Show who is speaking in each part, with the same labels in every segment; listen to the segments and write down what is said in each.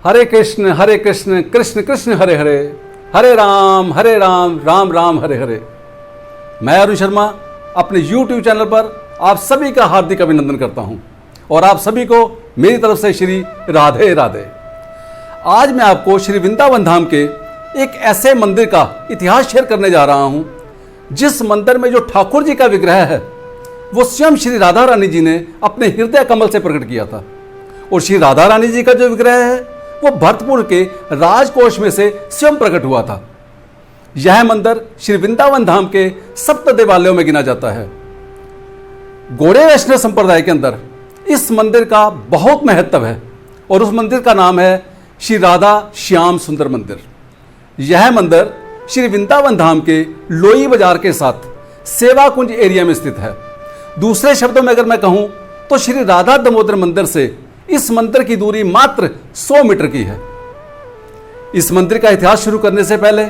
Speaker 1: हरे कृष्ण कृष्ण कृष्ण हरे हरे, हरे राम राम राम हरे हरे। मैं अरुण शर्मा अपने YouTube channel पर आप सभी का हार्दिक अभिनंदन करता हूं और आप सभी को मेरी तरफ से श्री राधे राधे। आज मैं आपको श्री वृंदावन धाम के एक ऐसे मंदिर का इतिहास शेयर करने जा रहा हूं जिस मंदिर में जो ठाकुर जी का विग्रह है वो स्वयं श्री राधा रानी जी ने अपने हृदय कमल से प्रकट किया था। और श्री राधा रानी जी का जो विग्रह है वो भरतपुर के राजकोष में से स्वयं प्रकट हुआ था। यह मंदिर श्री वृंदावन धाम के सप्त देवालयों में गिना जाता है। गौड़ीय वैष्णव संप्रदाय के अंदर इस मंदिर का बहुत महत्व है और उस मंदिर का नाम है श्री राधा श्याम सुंदर मंदिर। यह मंदिर श्री वृंदावन धाम के लोई बाजार के साथ सेवा कुंज एरिया में स्थित है। दूसरे शब्दों में अगर मैं कहूं तो श्री राधा दामोदर मंदिर से इस मंदिर की दूरी मात्र 100 मीटर की है। इस मंदिर का इतिहास शुरू करने से पहले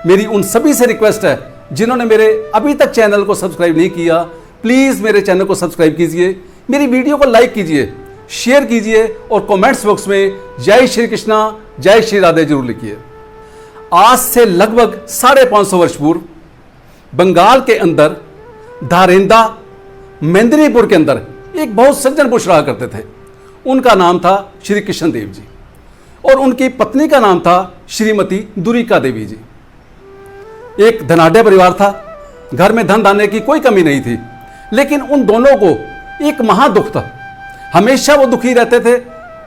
Speaker 1: मेरी उन सभी से रिक्वेस्ट है जिन्होंने मेरे अभी तक चैनल को सब्सक्राइब नहीं किया, प्लीज मेरे चैनल को सब्सक्राइब कीजिए, मेरी वीडियो को लाइक कीजिए, शेयर कीजिए और कमेंट्स बॉक्स में जय श्री कृष्णा जय श्री राधे जरूर लिखिए। आज से लगभग 550 वर्ष पूर्व बंगाल के अंदर धारेंदा मेदिनीपुर के अंदर एक बहुत सज्जन पुरुष रहा करते थे। उनका नाम था श्री कृष्ण देव जी और उनकी पत्नी का नाम था श्रीमती दुरिका देवी जी। एक धनाढ़ परिवार था, घर में धन धान्य की कोई कमी नहीं थी, लेकिन उन दोनों को एक महादुख था। हमेशा वो दुखी रहते थे।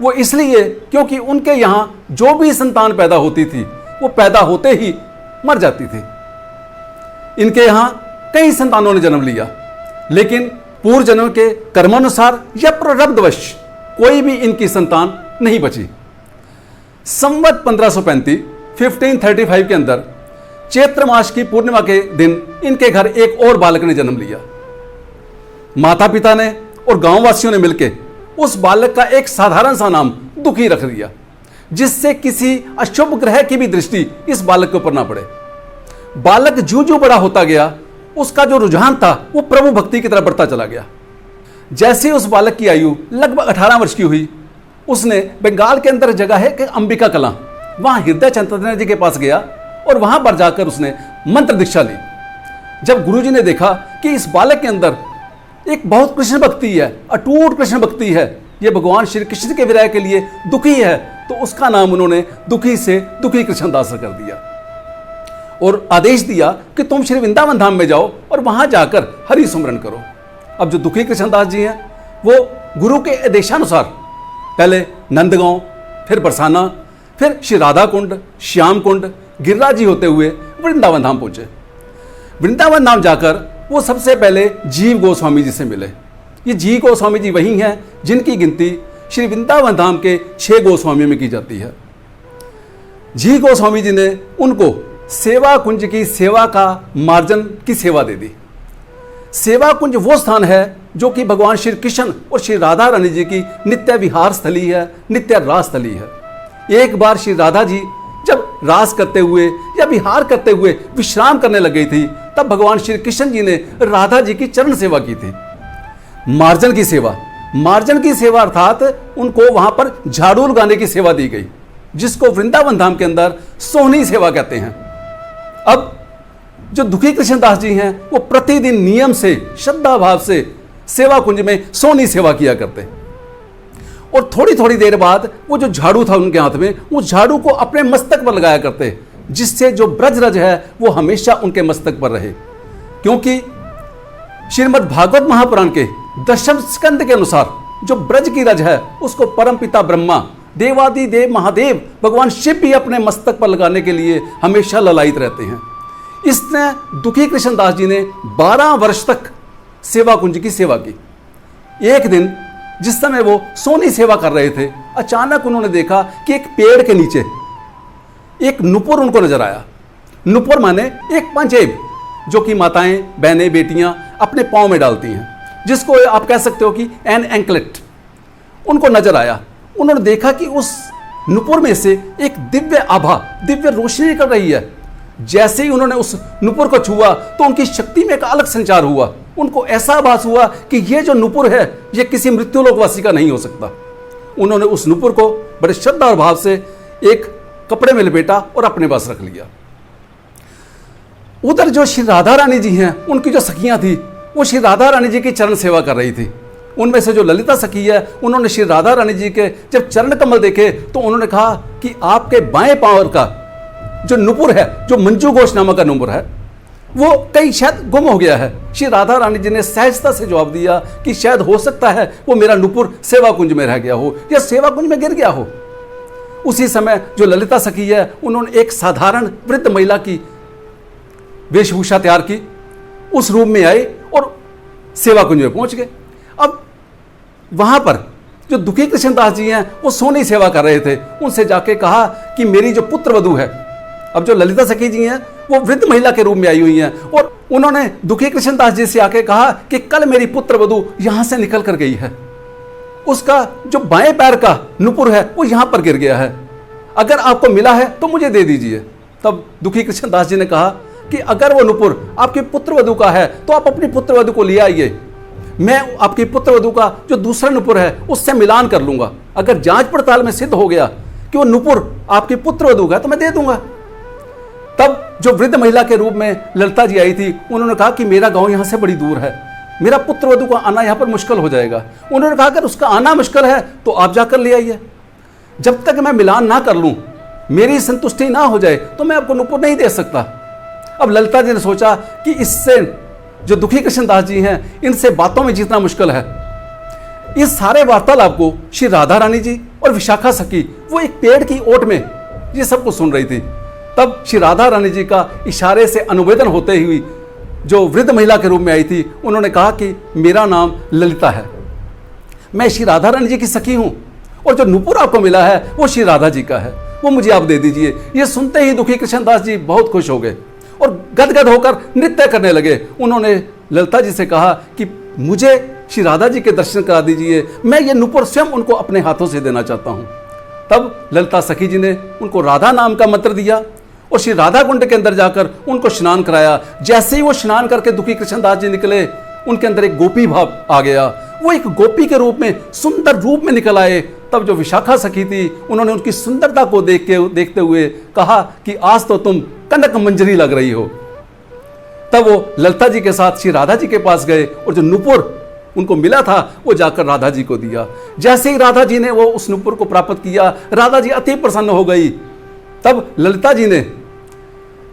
Speaker 1: वो इसलिए क्योंकि उनके यहाँ जो भी संतान पैदा होती थी वो पैदा होते ही मर जाती थी। इनके यहाँ कई संतानों ने जन्म लिया, लेकिन पूर्व जन्म के कर्मानुसार या प्रारब्धवश कोई भी इनकी संतान नहीं बची। संवत 1535 के अंदर चैत्र मास की पूर्णिमा के दिन इनके घर एक और बालक ने जन्म लिया। माता पिता ने और गांव वासियों ने मिलकर उस बालक का एक साधारण सा नाम दुखी रख दिया, जिससे किसी अशुभ ग्रह की भी दृष्टि इस बालक के ऊपर ना पड़े। बालक जो बड़ा होता गया उसका जो रुझान था वो प्रभु भक्ति की तरफ बढ़ता चला गया। जैसे उस बालक की आयु लगभग 18 वर्ष की हुई, उसने बंगाल के अंदर जगह है कि अंबिका कला, वहां हृदय चंद्र जी के पास गया और वहां पर जाकर उसने मंत्र दीक्षा ली। जब गुरुजी ने देखा कि इस बालक के अंदर एक बहुत कृष्ण भक्ति है, अटूट कृष्ण भक्ति है, ये भगवान श्री कृष्ण के विरह के लिए दुखी है, तो उसका नाम उन्होंने दुखी से दुखी कृष्णदास कर दिया और आदेश दिया कि तुम श्री वृंदावन धाम में जाओ और वहां जाकर हरि सुमरन करो। अब जो दुखी कृष्णदास जी हैं वो गुरु के आदेशानुसार पहले नंदगांव, फिर बरसाना, फिर श्री राधा कुंड, श्याम कुंड, गिरिराज जी होते हुए वृंदावन धाम पहुंचे। वृंदावन धाम जाकर वो सबसे पहले जीव गोस्वामी जी से मिले। ये जीव गोस्वामी जी वही हैं जिनकी गिनती श्री वृंदावन धाम के 6 गोस्वामियों में की जाती है। जीव गोस्वामी जी ने उनको सेवा कुंज की सेवा का मार्जन की सेवा दे दी। सेवा कुंज वो स्थान है जो कि भगवान श्री कृष्ण और श्री राधा रानी जी की नित्य विहार स्थली है, नित्य रास स्थली है। एक बार श्री राधा जी जब रास करते हुए या विहार करते हुए विश्राम करने लग गई थी, तब भगवान श्री कृष्ण जी ने राधा जी की चरण सेवा की थी। मार्जन की सेवा, मार्जन की सेवा अर्थात उनको वहां पर झाड़ू लगाने की सेवा दी गई, जिसको वृंदावन धाम के अंदर सोहनी सेवा कहते हैं। अब जो दुखी कृष्णदास जी हैं वो प्रतिदिन नियम से, श्रद्धा भाव से सेवा कुंज में सोहनी सेवा किया करते और थोड़ी थोड़ी देर बाद वो जो झाड़ू था उनके हाथ में, उस झाड़ू को अपने मस्तक पर लगाया करते, जिससे जो ब्रज रज है वो हमेशा उनके मस्तक पर रहे। क्योंकि श्रीमद् भागवत महापुराण के 10वें स्कंद के अनुसार जो ब्रज की रज है उसको परम पिता ब्रह्मा, देवादि देव महादेव भगवान शिव भी अपने मस्तक पर लगाने के लिए हमेशा ललायित रहते हैं। इसने दुखी कृष्णदास जी ने 12 वर्ष तक सेवा कुंज की सेवा की। एक दिन जिस समय वो सोनी सेवा कर रहे थे, अचानक उन्होंने देखा कि एक पेड़ के नीचे एक नुपुर उनको नजर आया। नुपुर माने एक पंजेब जो कि माताएं, बहनें, बेटियां अपने पांव में डालती हैं, जिसको आप कह सकते हो कि एन एंकलेट, उनको नजर आया। उन्होंने देखा कि उस नुपुर में से एक दिव्य आभा, दिव्य रोशनी निकल रही है। जैसे ही उन्होंने उस नुपुर को छुआ तो उनकी शक्ति में एक अलग संचार हुआ। उनको ऐसा आभास हुआ कि ये जो नुपुर है ये किसी मृत्युलोकवासी का नहीं हो सकता। उन्होंने उस नुपुर को बड़े श्रद्धा और भाव से एक कपड़े में लपेटा और अपने पास रख लिया। उधर जो श्री राधा रानी जी हैं, उनकी जो सखियां थी, वो श्री राधा रानी जी की चरण सेवा कर रही थी। उनमें से जो ललिता सखी है, उन्होंने श्री राधा रानी जी के जब चरण कमल देखे तो उन्होंने कहा कि आपके बाएं पांव का जो नुपुर है, जो मंजू घोष नामक का नुपुर है, वो कहीं शायद गुम हो गया है। श्री राधा रानी जी ने सहजता से जवाब दिया कि शायद हो सकता है वो मेरा नुपुर सेवा कुंज में रह गया हो या सेवा कुंज में गिर गया हो। उसी समय जो ललिता सखी है, उन्होंने एक साधारण वृद्ध महिला की वेशभूषा तैयार की, उस रूम में आए और सेवा कुंज में पहुंच गए। अब वहां पर जो दुखी कृष्णदास जी हैं, वो सोनी सेवा कर रहे थे। उनसे जाके कहा कि मेरी जो पुत्र वधू है, अब जो ललिता सखी जी हैं वो वृद्ध महिला के रूप में आई हुई हैं, और उन्होंने दुखी कृष्णदास जी से आके कहा कि कल मेरी पुत्र वधू यहां से निकल कर गई है, उसका जो बाएं पैर का नुपुर है वो यहां पर गिर गया है, अगर आपको मिला है तो मुझे दे दीजिए। तब दुखी कृष्णदास जी ने कहा कि अगर वो नुपुर आपके पुत्र वधू का है तो आप अपनी पुत्र वधू को ले आइए, मैं आपकी पुत्र वधू का जो दूसरा नुपुर है उससे मिलान कर लूंगा। अगर जांच पड़ताल में सिद्ध हो गया कि वो नुपुर आपकी पुत्र वधू का है तो मैं दे दूंगा। तब जो वृद्ध महिला के रूप में ललिता जी आई थी, उन्होंने कहा कि मेरा गांव यहां से बड़ी दूर है, मेरा पुत्र वधू का आना यहां पर मुश्किल हो जाएगा। उन्होंने कहा अगर उसका आना मुश्किल है तो आप जाकर ले आइए, जब तक मैं मिलान ना कर लूं, मेरी संतुष्टि ना हो जाए तो मैं आपको नुपुर नहीं दे सकता। अब ललिता जी ने सोचा कि इससे जो दुखी कृष्णदास जी हैं, इनसे बातों में जीतना मुश्किल है। इस सारे वार्तालाप को श्री राधा रानी जी और विशाखा सखी वो एक पेड़ की ओट में ये सब कुछ सुन रही थी। तब श्री राधा रानी जी का इशारे से अनुवेदन होते हुई जो वृद्ध महिला के रूप में आई थी, उन्होंने कहा कि मेरा नाम ललिता है, मैं श्री राधा रानी जी की सखी हूं, और जो नुपुर आपको मिला है वो श्री राधा जी का है, वो मुझे आप दे दीजिए। ये सुनते ही दुखी कृष्णदास जी बहुत खुश हो गए और गदगद होकर नृत्य करने लगे। उन्होंने ललिता जी से कहा कि मुझे श्री राधा जी के दर्शन करा दीजिए, मैं ये नुपुर स्वयं उनको अपने हाथों से देना चाहता हूं। तब ललिता सखी जी ने उनको राधा नाम का मंत्र दिया और श्री राधा कुंड के अंदर जाकर उनको स्नान कराया। जैसे ही वो स्नान करके दुखी कृष्णदास जी निकले, उनके अंदर एक गोपी भाव आ गया, वो एक गोपी के रूप में सुंदर रूप में निकल आए। तब जो विशाखा सखी थी, उन्होंने उनकी सुंदरता को देखते हुए कहा कि आज तो तुम कनक मंजरी लग रही हो। तब वो ललिता जी के साथ श्री राधा जी के पास गए और जो नुपुर उनको मिला था वो जाकर राधा जी को दिया। जैसे ही राधा जी ने वो उस नुपुर को प्राप्त किया, राधा जी अति प्रसन्न हो गई। तब ललिता जी ने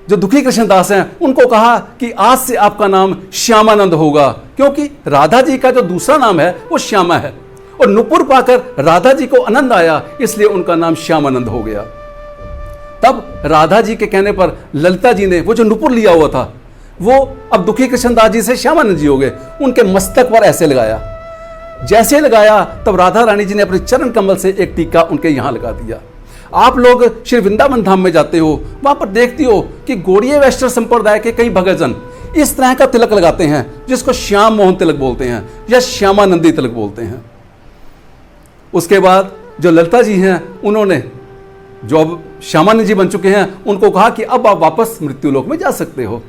Speaker 1: जो दुखी कृष्णदास हैं उनको कहा कि आज से आपका नाम श्यामानंद होगा, क्योंकि राधा जी का जो दूसरा नाम है वो श्यामा है, और नुपुर पाकर राधा जी को आनंद आया, इसलिए उनका नाम श्यामानंद हो गया। तब राधा जी के कहने पर ललिता जी ने वो जो नुपुर लिया हुआ था वो अब दुखी कृष्णदास जी से श्यामानंद जी हो गए, उनके मस्तक पर ऐसे लगाया। जैसे लगाया तब राधा रानी जी ने अपने चरण कमल से एक टीका उनके यहां लगा दिया। आप लोग श्री वृंदावन धाम में जाते हो, वहां पर देखती हो कि गौड़ीय वैष्णव संप्रदाय के कई भक्तजन इस तरह का तिलक लगाते हैं, जिसको श्याम मोहन तिलक बोलते हैं या श्यामानंदी तिलक बोलते हैं। उसके बाद जो ललिता जी हैं, उन्होंने जो अब श्यामानंद जी बन चुके हैं, उनको कहा कि अब आप वापस मृत्युलोक में जा सकते हो।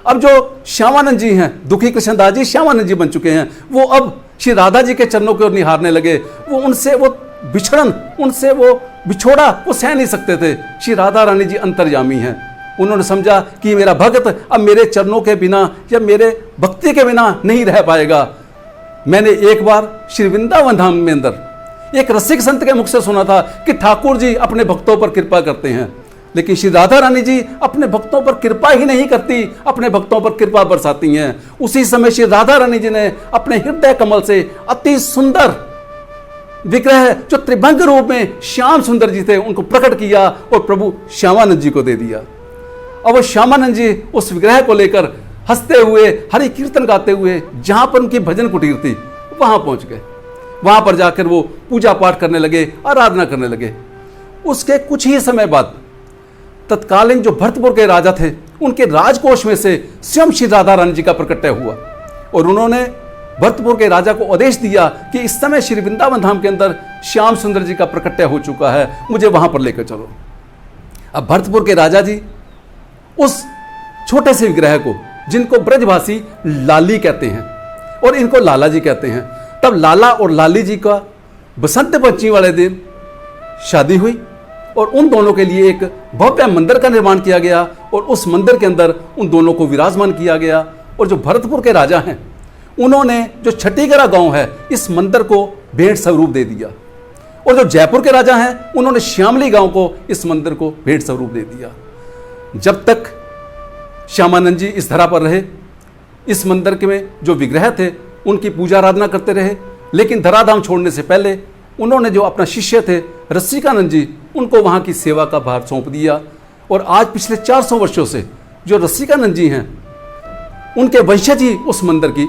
Speaker 1: अब जो श्यामानंद जी हैं, दुखी कृष्णदास जी श्यामानंद जी बन चुके हैं, वो अब श्री राधा जी के चरणों की ओर निहारने लगे। वो उनसे वो बिछड़न, उनसे वो बिछोड़ा वो सह नहीं सकते थे। श्री राधा रानी जी अंतर्यामी हैं, उन्होंने समझा कि मेरा भक्त अब मेरे चरणों के बिना या मेरे भक्ति के बिना नहीं रह पाएगा। मैंने एक बार श्री वृंदावन धाम में अंदर एक रसिक संत के मुख से सुना था कि ठाकुर जी अपने भक्तों पर कृपा करते हैं, लेकिन श्री राधा रानी जी अपने भक्तों पर कृपा ही नहीं करती, अपने भक्तों पर कृपा बरसाती हैं। उसी समय श्री राधा रानी जी ने अपने हृदय कमल से अति सुंदर विग्रह जो त्रिभंग रूप में श्याम सुंदर जी थे उनको प्रकट किया और प्रभु श्यामानंद जी को दे दिया। अब वो श्यामानंद जी उस विग्रह को लेकर हंसते हुए हरि कीर्तन गाते हुए जहां पर उनकी भजन कुटीर थी वहां पहुंच गए। वहां पर जाकर वो पूजा पाठ करने लगे, आराधना करने लगे। उसके कुछ ही समय बाद तत्कालीन जो भरतपुर के राजा थे, उनके राजकोष में से स्वयं श्री राधा रानी जी का प्रकट्य हुआ और उन्होंने भरतपुर के राजा को आदेश दिया कि इस समय श्री वृंदावन धाम के अंदर श्याम सुंदर जी का प्रकट्य हो चुका है, मुझे वहां पर लेकर चलो। अब भरतपुर के राजा जी उस छोटे से विग्रह को, जिनको ब्रजभाषी लाली कहते हैं और इनको लाला जी कहते हैं, तब लाला और लाली जी का बसंत पंचमी वाले दिन शादी हुई और उन दोनों के लिए एक भव्य मंदिर का निर्माण किया गया और उस मंदिर के अंदर उन दोनों को विराजमान किया गया। और जो भरतपुर के राजा हैं उन्होंने जो छठीगरा गांव है इस मंदिर को भेंट स्वरूप दे दिया, और जो जयपुर के राजा हैं उन्होंने श्यामली गांव को इस मंदिर को भेंट स्वरूप दे दिया। जब तक श्यामानंद जी इस धरा पर रहे, इस मंदिर के में जो विग्रह थे उनकी पूजा आराधना करते रहे, लेकिन धराधाम छोड़ने से पहले उन्होंने जो अपना शिष्य थे रसिकानंद जी, उनको वहाँ की सेवा का भार सौंप दिया। और आज पिछले 400 वर्षों से जो रसिकानंद जी हैं उनके वंशज ही उस मंदिर की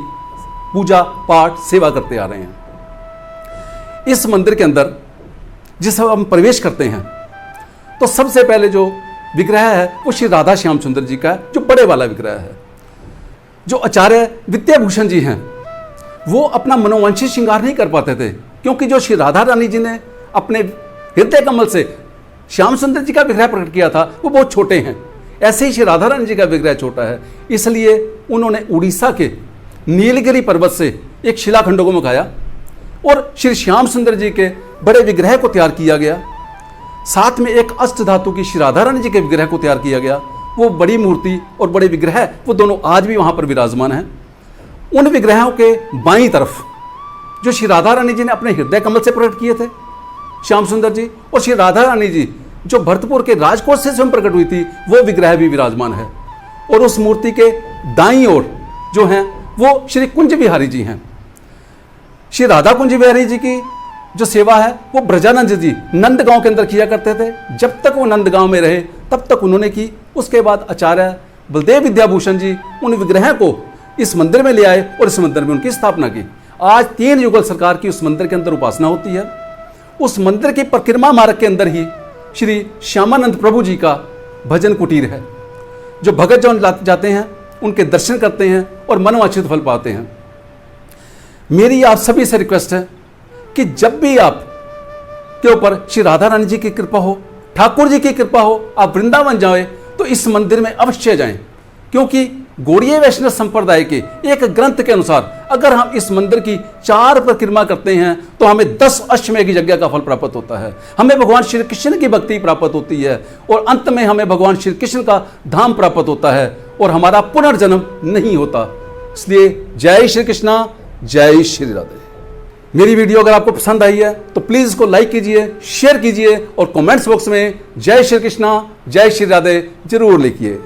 Speaker 1: पूजा पाठ सेवा करते आ रहे हैं। इस मंदिर के अंदर जिस हम प्रवेश करते हैं तो सबसे पहले जो विग्रह है वो श्री राधा श्याम सुंदर जी का है, जो बड़े वाला विग्रह है। जो आचार्य विद्याभूषण जी हैं वो अपना मनोवांछित श्रृंगार नहीं कर पाते थे, क्योंकि जो श्री राधा रानी जी ने अपने हृदय कमल से श्याम सुंदर जी का विग्रह प्रकट किया था वो बहुत छोटे हैं। ऐसे ही श्री राधा रानी जी का विग्रह छोटा है, इसलिए उन्होंने उड़ीसा के नीलगिरी पर्वत से एक शिलाखंडों को मंगाया और श्री श्याम सुंदर जी के बड़े विग्रह को तैयार किया गया। साथ में एक अष्ट धातु की श्री राधा रानी जी के विग्रह को तैयार किया गया। वो बड़ी मूर्ति और बड़े विग्रह वो दोनों आज भी वहाँ पर विराजमान हैं। उन विग्रहों के बाईं तरफ जो श्री राधा रानी जी ने अपने हृदय कमल से प्रकट किए थे श्याम सुंदर जी, और श्री राधा रानी जी जो भरतपुर के राजकोट से स्वयं प्रकट हुई थी वो विग्रह भी विराजमान है। और उस मूर्ति के दाईं ओर जो हैं वो श्री कुंज बिहारी जी हैं। श्री राधा कुंज बिहारी जी की जो सेवा है वो ब्रजानंद जी नंद गांव के अंदर किया करते थे। जब तक वो नंद गांव में रहे तब तक उन्होंने की। उसके बाद आचार्य बलदेव विद्याभूषण जी उन विग्रह को इस मंदिर में ले आए और इस मंदिर में उनकी स्थापना की। आज 3 युगल सरकार की उस मंदिर के अंदर उपासना होती है। उस मंदिर की परिक्रमा मार्ग के अंदर ही श्री श्यामानंद प्रभु जी का भजन कुटीर है, जो भगत जन जाते हैं उनके दर्शन करते हैं और मनोवांछित फल पाते हैं। मेरी आप सभी से रिक्वेस्ट है कि जब भी आप के ऊपर श्री राधा रानी जी की कृपा हो, ठाकुर जी की कृपा हो, आप वृंदावन जाएं तो इस मंदिर में अवश्य जाएं, क्योंकि गौड़ीय वैष्णव संप्रदाय के एक ग्रंथ के अनुसार अगर हम इस मंदिर की 4 परिक्रमा करते हैं तो हमें 10 अश्वमेघ की यज्ञ का फल प्राप्त होता है। हमें भगवान श्री कृष्ण की भक्ति प्राप्त होती है और अंत में हमें भगवान श्री कृष्ण का धाम प्राप्त होता है और हमारा पुनर्जन्म नहीं होता। इसलिए जय श्री कृष्णा, जय श्री राधे। मेरी वीडियो अगर आपको पसंद आई है तो प्लीज़ इसको लाइक कीजिए, शेयर कीजिए और कमेंट्स बॉक्स में जय श्री कृष्णा, जय श्री राधे जरूर लिखिए।